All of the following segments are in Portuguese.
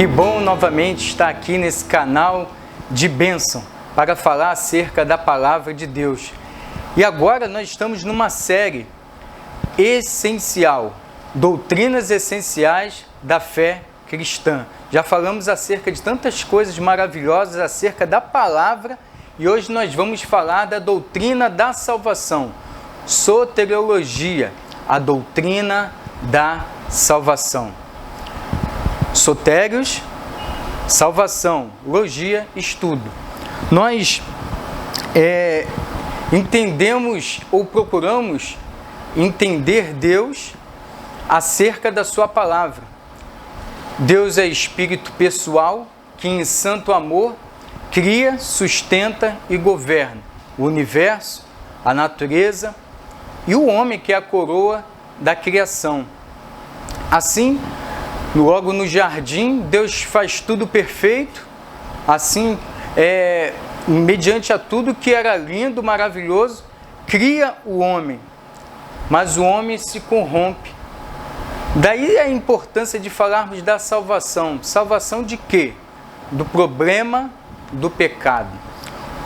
Que bom novamente estar aqui nesse canal de bênção para falar acerca da palavra de Deus. E agora nós estamos numa série essencial, doutrinas essenciais da fé cristã. Já falamos acerca de tantas coisas maravilhosas acerca da palavra e hoje nós vamos falar da doutrina da salvação, soteriologia, a doutrina da salvação. Sotérios, salvação, logia, estudo. Nós entendemos ou procuramos entender Deus acerca da sua palavra. Deus é espírito pessoal que em santo amor cria, sustenta e governa o universo, a natureza e o homem, que é a coroa da criação. Assim, logo no jardim, Deus faz tudo perfeito, assim, mediante a tudo que era lindo, maravilhoso, cria o homem, mas o homem se corrompe. Daí a importância de falarmos da salvação. Salvação de quê? Do problema do pecado.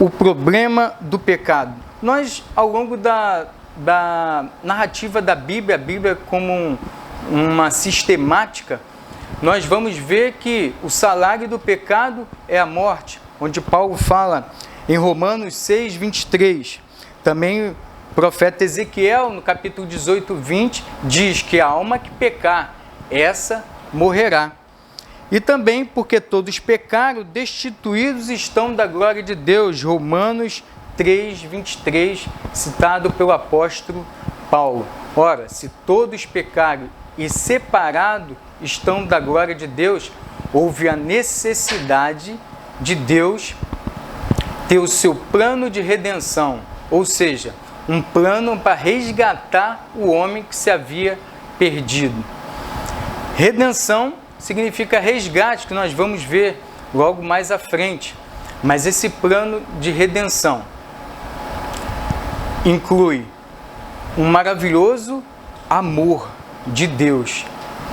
O problema do pecado. Nós, ao longo da narrativa da Bíblia, a Bíblia como uma sistemática, nós vamos ver que o salário do pecado é a morte, onde Paulo fala em Romanos 6, 23. Também o profeta Ezequiel, no capítulo 18, 20, diz que a alma que pecar, essa morrerá. E também porque todos pecaram, destituídos estão da glória de Deus, Romanos 3, 23, citado pelo apóstolo Paulo. Ora, se todos pecaram e separados estão da glória de Deus, houve a necessidade de Deus ter o seu plano de redenção, ou seja, um plano para resgatar o homem que se havia perdido. Redenção significa resgate, que nós vamos ver logo mais à frente. Mas esse plano de redenção inclui um maravilhoso amor de Deus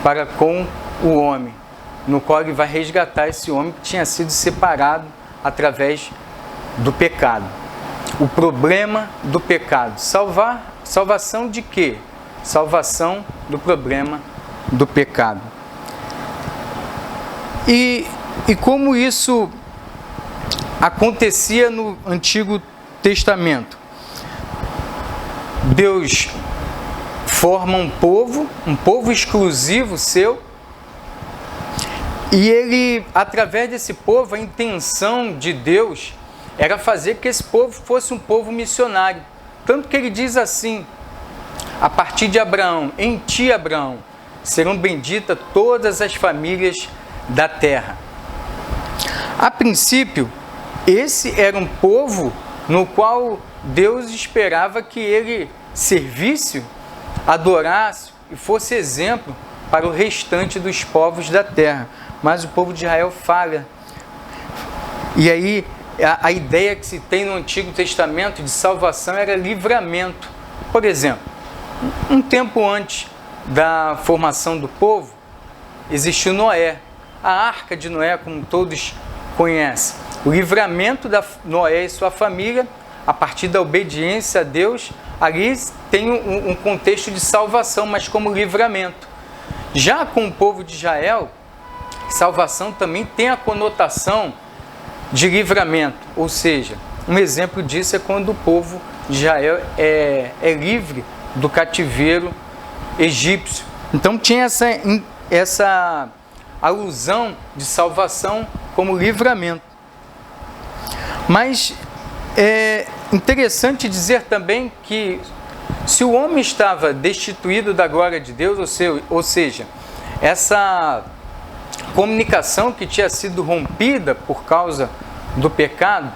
para com o homem, no qual ele vai resgatar esse homem que tinha sido separado através do pecado. O problema do pecado. Salvação de quê? Salvação do problema do pecado. E como isso acontecia no Antigo Testamento? Deus forma um povo exclusivo seu, e ele, através desse povo, a intenção de Deus era fazer que esse povo fosse um povo missionário. Tanto que ele diz assim, a partir de Abraão: em ti, Abraão, serão benditas todas as famílias da terra. A princípio, esse era um povo no qual Deus esperava que ele servisse, adorasse e fosse exemplo para o restante dos povos da terra. Mas o povo de Israel falha. E aí a ideia que se tem no Antigo Testamento de salvação era livramento. Por exemplo, um tempo antes da formação do povo, existiu Noé. A arca de Noé, como todos conhecem. O livramento da Noé e sua família, a partir da obediência a Deus, ali tem um contexto de salvação, mas como livramento. Já com o povo de Israel, salvação também tem a conotação de livramento, ou seja, um exemplo disso é quando o povo de Israel é livre do cativeiro egípcio. Então tinha essa alusão de salvação como livramento. Mas é interessante dizer também que se o homem estava destituído da glória de Deus, ou seja, essa comunicação que tinha sido rompida por causa do pecado,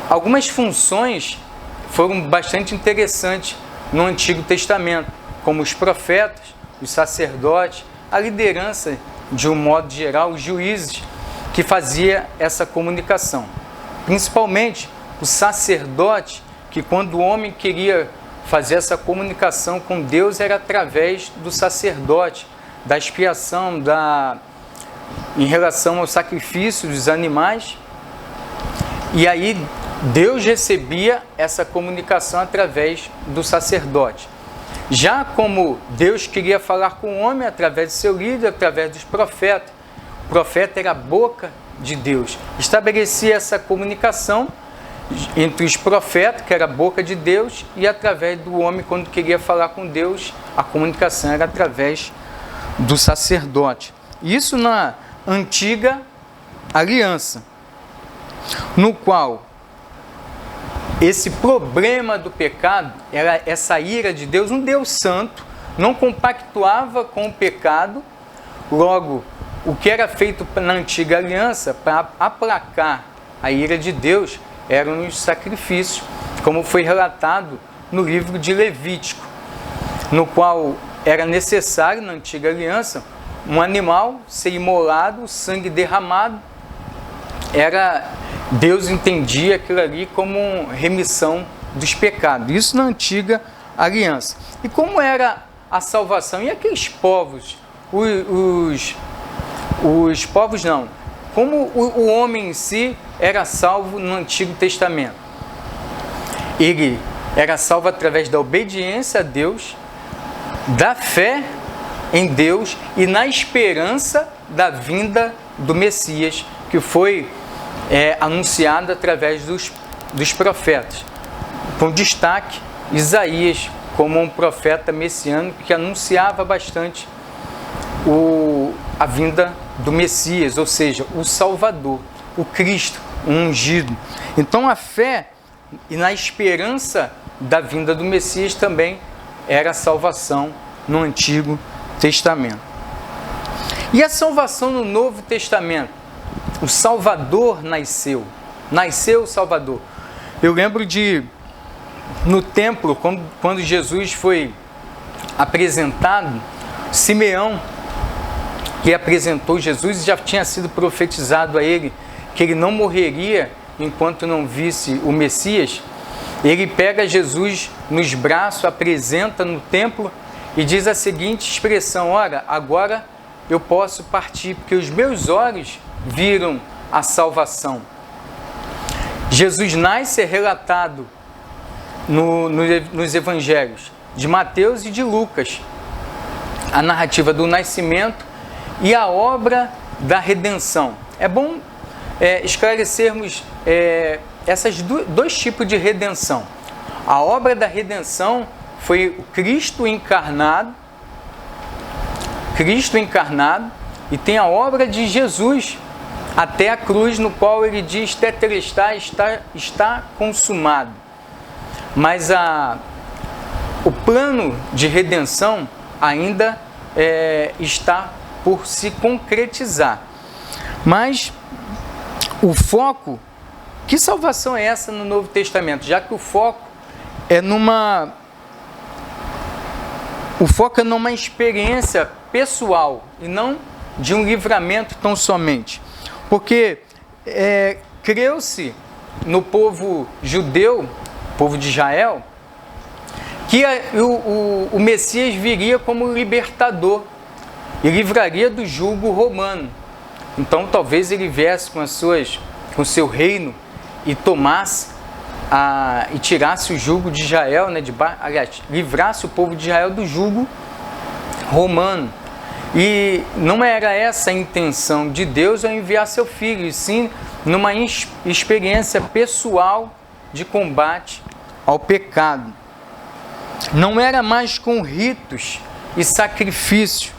algumas funções foram bastante interessantes no Antigo Testamento, como os profetas, os sacerdotes, a liderança, de um modo geral, os juízes, que fazia essa comunicação. Principalmente o sacerdote, que quando o homem queria fazer essa comunicação com Deus, era através do sacerdote, da expiação, em relação ao sacrifício dos animais. E aí Deus recebia essa comunicação através do sacerdote. Já como Deus queria falar com o homem através do seu líder, através dos profetas, o profeta era a boca de Deus. Estabelecia essa comunicação entre os profetas, que era a boca de Deus, e através do homem, quando queria falar com Deus, a comunicação era através do sacerdote. Isso na antiga aliança, no qual esse problema do pecado, era essa ira de Deus, um Deus santo, não compactuava com o pecado. Logo, o que era feito na antiga aliança para aplacar a ira de Deus eram os sacrifícios, como foi relatado no livro de Levítico, no qual era necessário, na antiga aliança, um animal ser imolado, o sangue derramado. Deus entendia aquilo ali como remissão dos pecados. Isso na antiga aliança. E como era a salvação? E aqueles povos? Os povos não. Como o homem em si era salvo no Antigo Testamento? Ele era salvo através da obediência a Deus, da fé em Deus e na esperança da vinda do Messias, que foi anunciado através dos profetas. Com destaque, Isaías como um profeta messiânico que anunciava bastante a vinda do Messias, ou seja, o Salvador, o Cristo, o ungido. Então a fé e na esperança da vinda do Messias também era a salvação no Antigo Testamento. E a salvação no Novo Testamento? O Salvador nasceu o Salvador. Eu lembro no templo, quando Jesus foi apresentado, Simeão, que apresentou Jesus, já tinha sido profetizado a ele que ele não morreria enquanto não visse o Messias. Ele pega Jesus nos braços, apresenta no templo e diz a seguinte expressão: ora, agora eu posso partir, porque os meus olhos viram a salvação. Jesus nasce, é relatado nos evangelhos de Mateus e de Lucas, a narrativa do nascimento e a obra da redenção. É bom esclarecermos esses dois tipos de redenção. A obra da redenção foi o Cristo encarnado, e tem a obra de Jesus até a cruz, no qual ele diz: tetelestai, está consumado. Mas o plano de redenção ainda está por se concretizar. Mas o foco, que salvação é essa no Novo Testamento? Já que o foco é numa experiência pessoal e não de um livramento tão somente. Porque creu-se no povo judeu, povo de Israel, que o Messias viria como libertador e livraria do jugo romano. Então talvez ele viesse com o seu reino e tomasse e tirasse o jugo de Israel, aliás, livrasse o povo de Israel do jugo romano. E não era essa a intenção de Deus ao enviar seu filho, e sim numa experiência pessoal de combate ao pecado. Não era mais com ritos e sacrifício,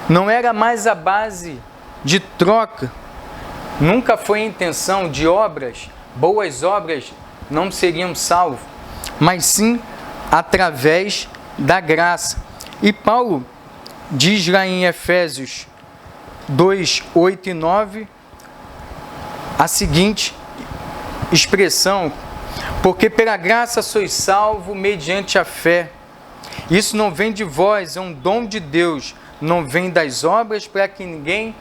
não era mais a base de troca, nunca foi a intenção de obras, boas obras não seriam salvos, mas sim através da graça. E Paulo diz lá em Efésios 2, 8 e 9 a seguinte expressão: porque pela graça sois salvos mediante a fé. Isso não vem de vós, é um dom de Deus, não vem das obras para que ninguém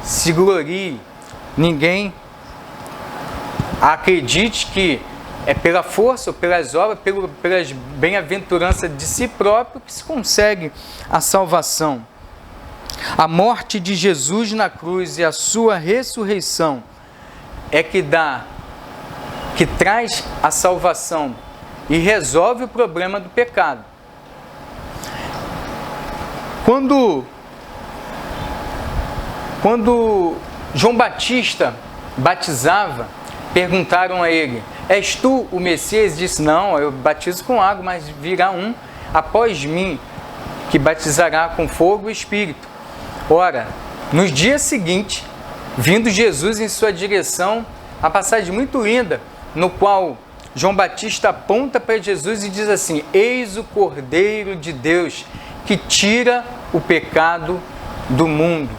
se glorie, ninguém acredite que é pela força ou pelas obras, pelas bem-aventuranças de si próprio que se consegue a salvação. A morte de Jesus na cruz e a sua ressurreição é que traz a salvação e resolve o problema do pecado. Quando João Batista batizava, perguntaram a ele: és tu o Messias? Disse: não, eu batizo com água, mas virá um após mim, que batizará com fogo e espírito. Ora, nos dias seguintes, vindo Jesus em sua direção, a passagem muito linda, no qual João Batista aponta para Jesus e diz assim: eis o Cordeiro de Deus, que tira o pecado do mundo.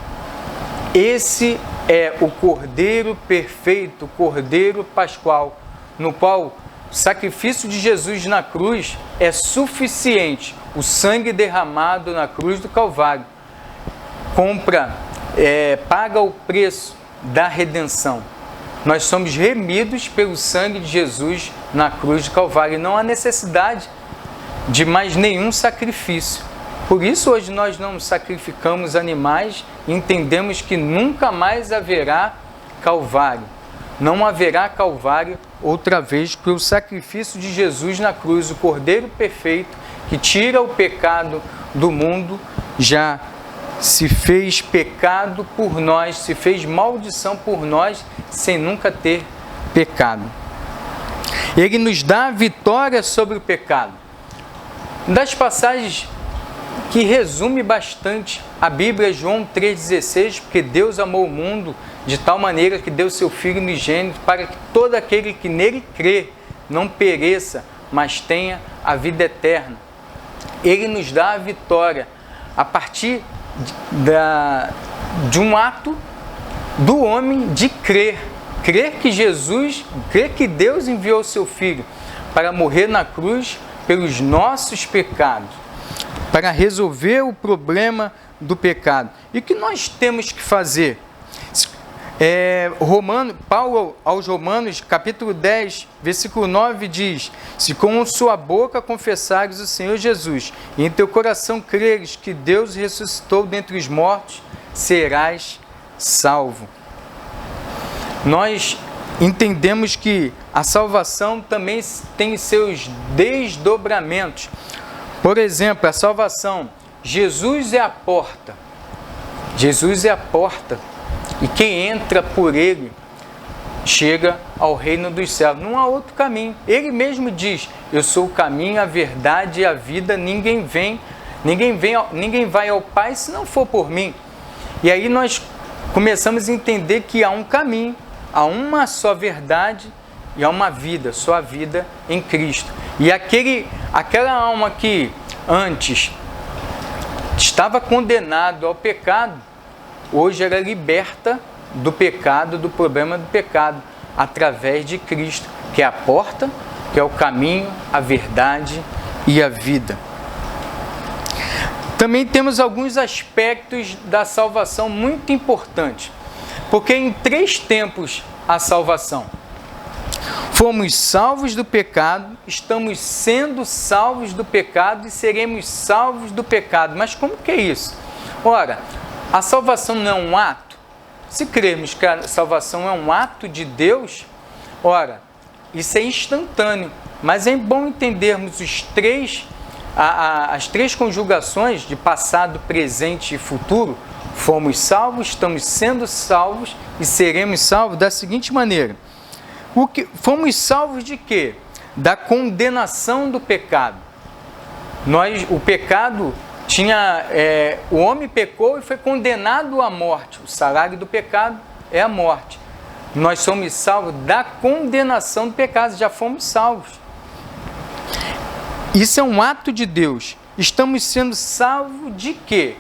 Esse é o Cordeiro perfeito, o Cordeiro pascual, no qual o sacrifício de Jesus na cruz é suficiente. O sangue derramado na cruz do Calvário paga o preço da redenção. Nós somos remidos pelo sangue de Jesus na cruz do Calvário e não há necessidade de mais nenhum sacrifício. Por isso hoje nós não sacrificamos animais e entendemos que nunca mais haverá Calvário. Não haverá Calvário outra vez, porque o sacrifício de Jesus na cruz, o Cordeiro perfeito, que tira o pecado do mundo, já se fez pecado por nós, se fez maldição por nós, sem nunca ter pecado. Ele nos dá a vitória sobre o pecado. Das passagens que resume bastante a Bíblia, João 3,16, porque Deus amou o mundo de tal maneira que deu seu Filho unigênito para que todo aquele que nele crê não pereça, mas tenha a vida eterna. Ele nos dá a vitória a partir de um ato do homem de crer que Deus enviou o seu Filho para morrer na cruz pelos nossos pecados, para resolver o problema do pecado. E o que nós temos que fazer? Paulo aos Romanos, capítulo 10, versículo 9 diz: se com sua boca confessares o Senhor Jesus e em teu coração creres que Deus ressuscitou dentre os mortos, serás salvo. Nós entendemos que a salvação também tem seus desdobramentos. Por exemplo, a salvação, Jesus é a porta. Jesus é a porta. E quem entra por ele chega ao reino dos céus. Não há outro caminho. Ele mesmo diz: eu sou o caminho, a verdade e a vida. Ninguém vai ao Pai se não for por mim. E aí nós começamos a entender que há um caminho, há uma só verdade e há uma vida, só a vida em Cristo. E aquela alma que antes estava condenado ao pecado, hoje ela é liberta do pecado, do problema do pecado, através de Cristo, que é a porta, que é o caminho, a verdade e a vida. Também temos alguns aspectos da salvação muito importantes, porque em 3 tempos a salvação. Fomos salvos do pecado, estamos sendo salvos do pecado e seremos salvos do pecado. Mas como que é isso? Ora, a salvação não é um ato? Se crermos que a salvação é um ato de Deus, ora, isso é instantâneo. Mas é bom entendermos as 3 conjugações de passado, presente e futuro. Fomos salvos, estamos sendo salvos e seremos salvos da seguinte maneira. Fomos salvos de quê? Da condenação do pecado. O pecado o homem pecou e foi condenado à morte. O salário do pecado é a morte. Nós somos salvos da condenação do pecado, já fomos salvos. Isso é um ato de Deus. Estamos sendo salvos de quê?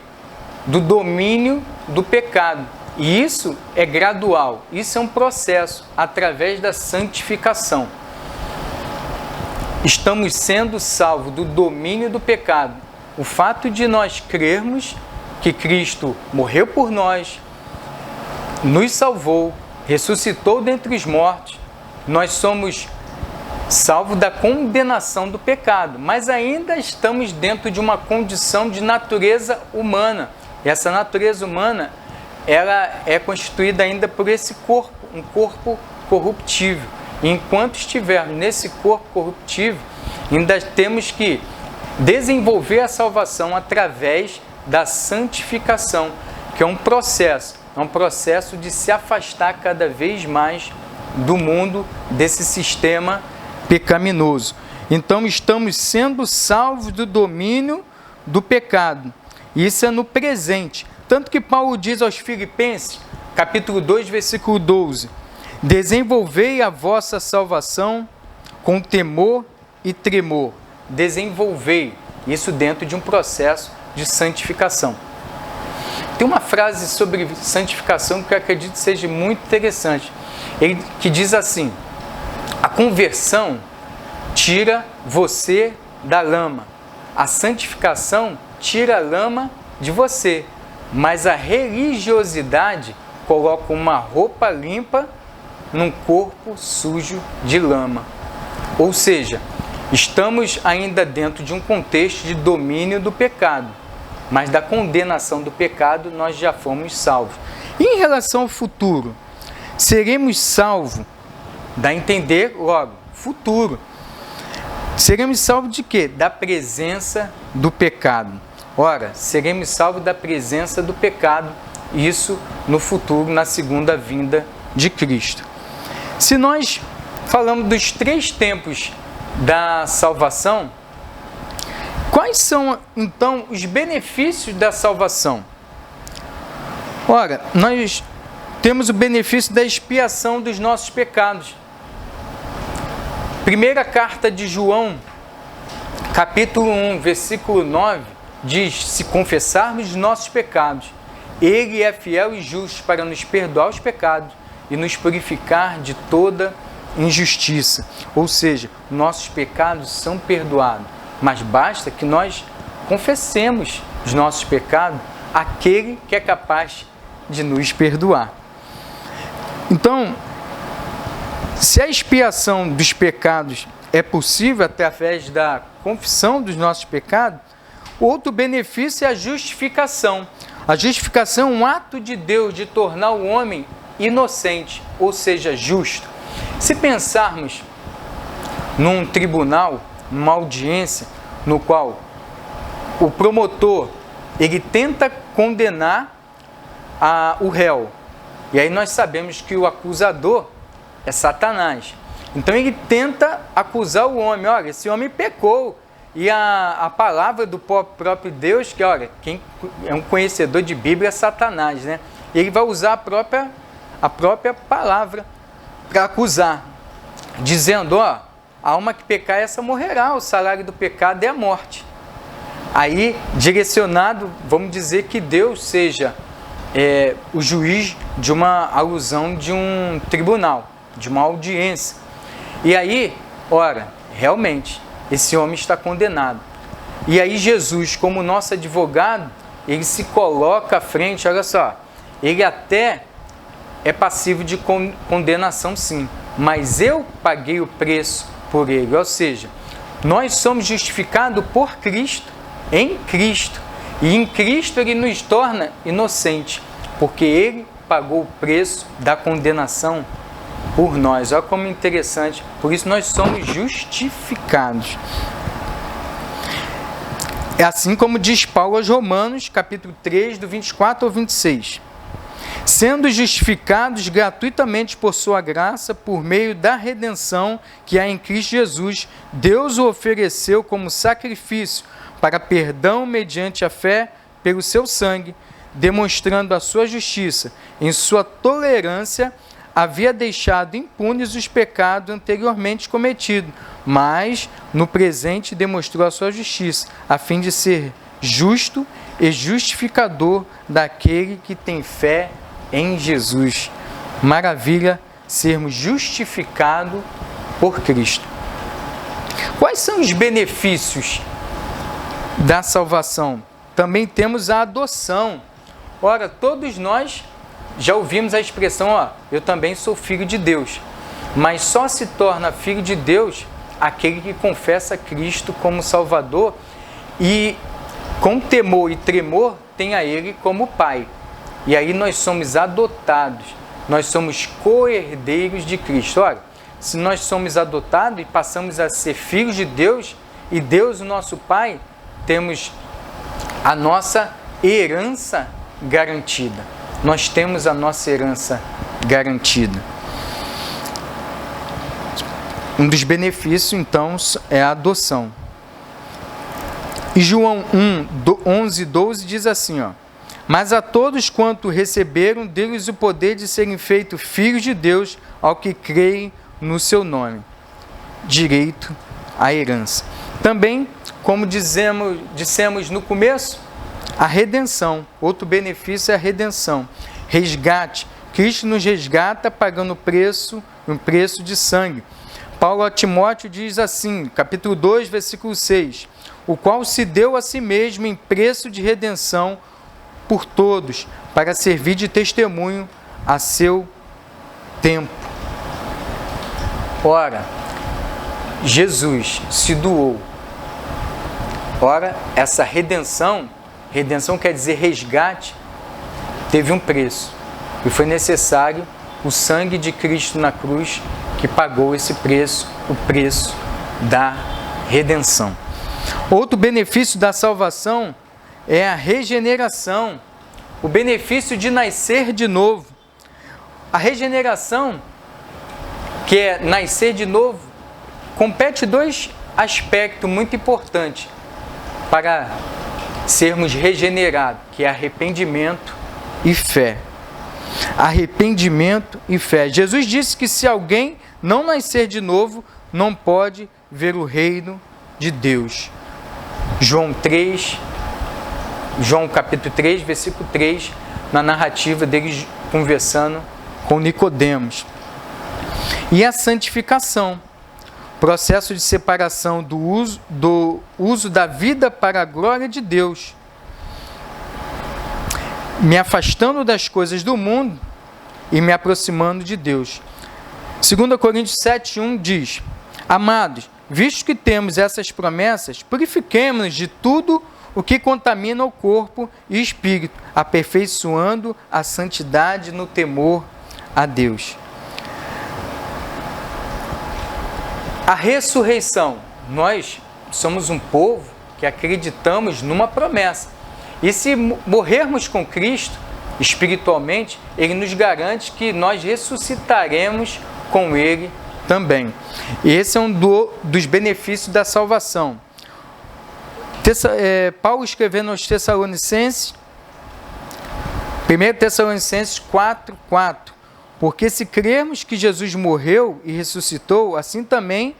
Do domínio do pecado. E isso é gradual, isso é um processo através da santificação. Estamos sendo salvos do domínio do pecado. O fato de nós crermos que Cristo morreu por nós, nos salvou, ressuscitou dentre os mortos, nós somos salvos da condenação do pecado, mas ainda estamos dentro de uma condição de natureza humana. essa natureza humana, ela é constituída ainda por esse corpo, um corpo corruptível. E enquanto estivermos nesse corpo corruptível, ainda temos que desenvolver a salvação através da santificação, que é um processo de se afastar cada vez mais do mundo, desse sistema pecaminoso. Então estamos sendo salvos do domínio do pecado. Isso é no presente. Tanto que Paulo diz aos Filipenses, capítulo 2, versículo 12: desenvolvei a vossa salvação com temor e tremor. Desenvolvei isso dentro de um processo de santificação. Tem uma frase sobre santificação que eu acredito seja muito interessante, que diz assim: a conversão tira você da lama, a santificação tira a lama de você, mas a religiosidade coloca uma roupa limpa num corpo sujo de lama. Ou seja, estamos ainda dentro de um contexto de domínio do pecado, mas da condenação do pecado nós já fomos salvos. E em relação ao futuro, seremos salvos, dá a entender logo, futuro. Seremos salvos de quê? Da presença do pecado. Ora, seremos salvos da presença do pecado, isso no futuro, na segunda vinda de Cristo. Se nós falamos dos 3 tempos da salvação, quais são então os benefícios da salvação? Ora, nós temos o benefício da expiação dos nossos pecados. Primeira carta de João, capítulo 1, versículo 9, diz: se confessarmos os nossos pecados, Ele é fiel e justo para nos perdoar os pecados e nos purificar de toda injustiça. Ou seja, nossos pecados são perdoados, mas basta que nós confessemos os nossos pecados àquele que é capaz de nos perdoar. Então, se a expiação dos pecados é possível através da confissão dos nossos pecados, outro benefício é a justificação. A justificação é um ato de Deus de tornar o homem inocente, ou seja, justo. Se pensarmos num tribunal, numa audiência, no qual o promotor ele tenta condenar o réu, e aí nós sabemos que o acusador é Satanás. Então ele tenta acusar o homem: olha, esse homem pecou. E a palavra do próprio Deus, que olha, quem é um conhecedor de Bíblia é Satanás, né? Ele vai usar a própria palavra para acusar, dizendo: ó, a alma que pecar, essa morrerá, o salário do pecado é a morte. Aí, direcionado, vamos dizer que Deus seja o juiz de uma alusão de um tribunal, de uma audiência. E aí, ora, realmente, esse homem está condenado. E aí Jesus, como nosso advogado, ele se coloca à frente, olha só, ele até é passivo de condenação sim, mas eu paguei o preço por ele. Ou seja, nós somos justificados por Cristo, em Cristo. E em Cristo ele nos torna inocentes, porque ele pagou o preço da condenação por nós. Olha como interessante. Por isso nós somos justificados. É assim como diz Paulo aos Romanos, capítulo 3, do 24 ao 26. Sendo justificados gratuitamente por sua graça, por meio da redenção que há em Cristo Jesus, Deus o ofereceu como sacrifício para perdão mediante a fé pelo seu sangue, demonstrando a sua justiça. Em sua tolerância, havia deixado impunes os pecados anteriormente cometidos, mas no presente demonstrou a sua justiça, a fim de ser justo e justificador daquele que tem fé em Jesus. Maravilha sermos justificados por Cristo. Quais são os benefícios da salvação? Também temos a adoção. Ora, todos nós já ouvimos a expressão: ó, eu também sou filho de Deus. Mas só se torna filho de Deus aquele que confessa Cristo como Salvador e com temor e tremor, tem a Ele como Pai. E aí nós somos adotados, nós somos co-herdeiros de Cristo. Olha, se nós somos adotados e passamos a ser filhos de Deus, e Deus, o nosso Pai, temos a nossa herança garantida. Nós temos a nossa herança garantida. Um dos benefícios, então, é a adoção. E João 11, 12 diz assim, ó: mas a todos quanto receberam, deu-lhes o poder de serem feitos filhos de Deus, ao que creem no seu nome. Direito à herança. Também, como dissemos no começo, a redenção. Outro benefício é a redenção. Resgate. Cristo nos resgata pagando um preço de sangue. Paulo a Timóteo diz assim, capítulo 2, versículo 6, o qual se deu a si mesmo em preço de redenção por todos, para servir de testemunho a seu tempo. Ora, Jesus se doou. Ora, essa redenção quer dizer resgate, teve um preço. E foi necessário o sangue de Cristo na cruz que pagou esse preço, o preço da redenção. Outro benefício da salvação é a regeneração, o benefício de nascer de novo. A regeneração, que é nascer de novo, compete dois aspectos muito importantes para sermos regenerados, que é arrependimento e fé. Arrependimento e fé. Jesus disse que se alguém não nascer de novo, não pode ver o reino de Deus. João capítulo 3, versículo 3, na narrativa deles conversando com Nicodemos. E a santificação, processo de separação do uso da vida para a glória de Deus, me afastando das coisas do mundo e me aproximando de Deus. 2 Coríntios 7:1 diz: amados, visto que temos essas promessas, purifiquemo-nos de tudo o que contamina o corpo e espírito, aperfeiçoando a santidade no temor a Deus. A ressurreição. Nós somos um povo que acreditamos numa promessa. E se morrermos com Cristo, espiritualmente, Ele nos garante que nós ressuscitaremos com Ele também. Esse é um dos benefícios da salvação. Paulo escrevendo aos Tessalonicenses, 1 Tessalonicenses 4:4, porque se crermos que Jesus morreu e ressuscitou, assim também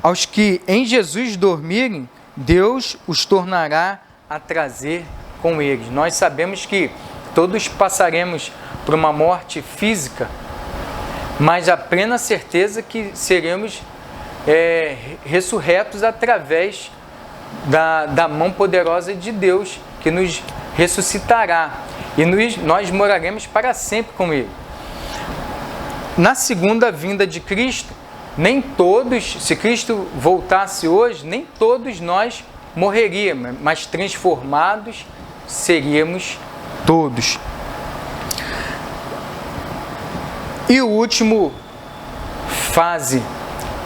aos que em Jesus dormirem, Deus os tornará a trazer com eles. Nós sabemos que todos passaremos por uma morte física, mas a plena certeza que seremos ressurretos através da mão poderosa de Deus, que nos ressuscitará. E nós moraremos para sempre com Ele. Na segunda vinda de Cristo, nem todos, se Cristo voltasse hoje, nem todos nós morreríamos, mas transformados seríamos todos. E o último fase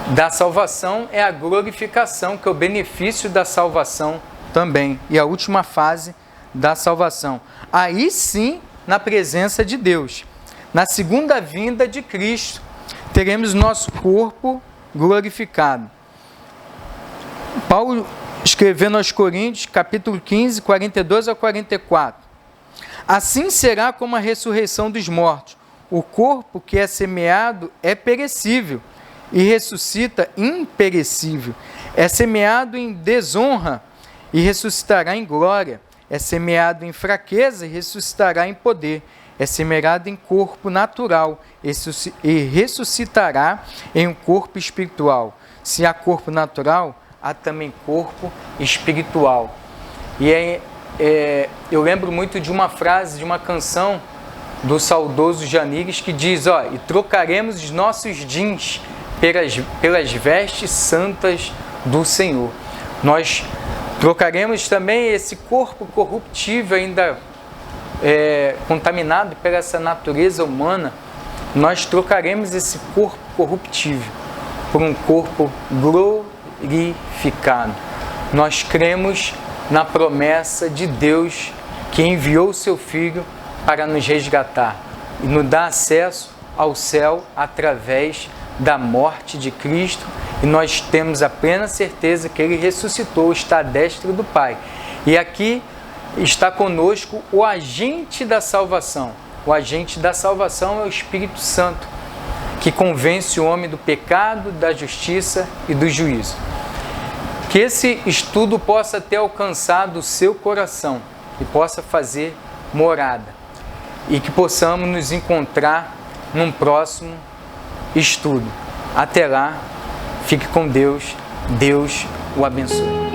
da salvação é a glorificação, que é o benefício da salvação também. E a última fase da salvação. Aí sim, na presença de Deus. Na segunda vinda de Cristo, teremos nosso corpo glorificado. Paulo, escrevendo aos Coríntios, capítulo 15, 42 a 44. Assim será como a ressurreição dos mortos. O corpo que é semeado é perecível e ressuscita imperecível. É semeado em desonra e ressuscitará em glória. É semeado em fraqueza e ressuscitará em poder. É semeado em corpo natural e ressuscitará em um corpo espiritual. Se há corpo natural, há também corpo espiritual. E eu lembro muito de uma frase, de uma canção do saudoso Janires, que diz, e trocaremos os nossos jeans pelas vestes santas do Senhor. Nós Trocaremos também esse corpo corruptível, ainda contaminado por essa natureza humana. Nós trocaremos esse corpo corruptível por um corpo glorificado. Nós cremos na promessa de Deus que enviou o seu Filho para nos resgatar e nos dar acesso ao céu através da morte de Cristo, e nós temos a plena certeza que Ele ressuscitou, está à destra do Pai. E aqui está conosco o agente da salvação. O agente da salvação é o Espírito Santo, que convence o homem do pecado, da justiça e do juízo. Que esse estudo possa ter alcançado o seu coração e possa fazer morada, e que possamos nos encontrar num próximo estudo. Até lá, fique com Deus, Deus o abençoe.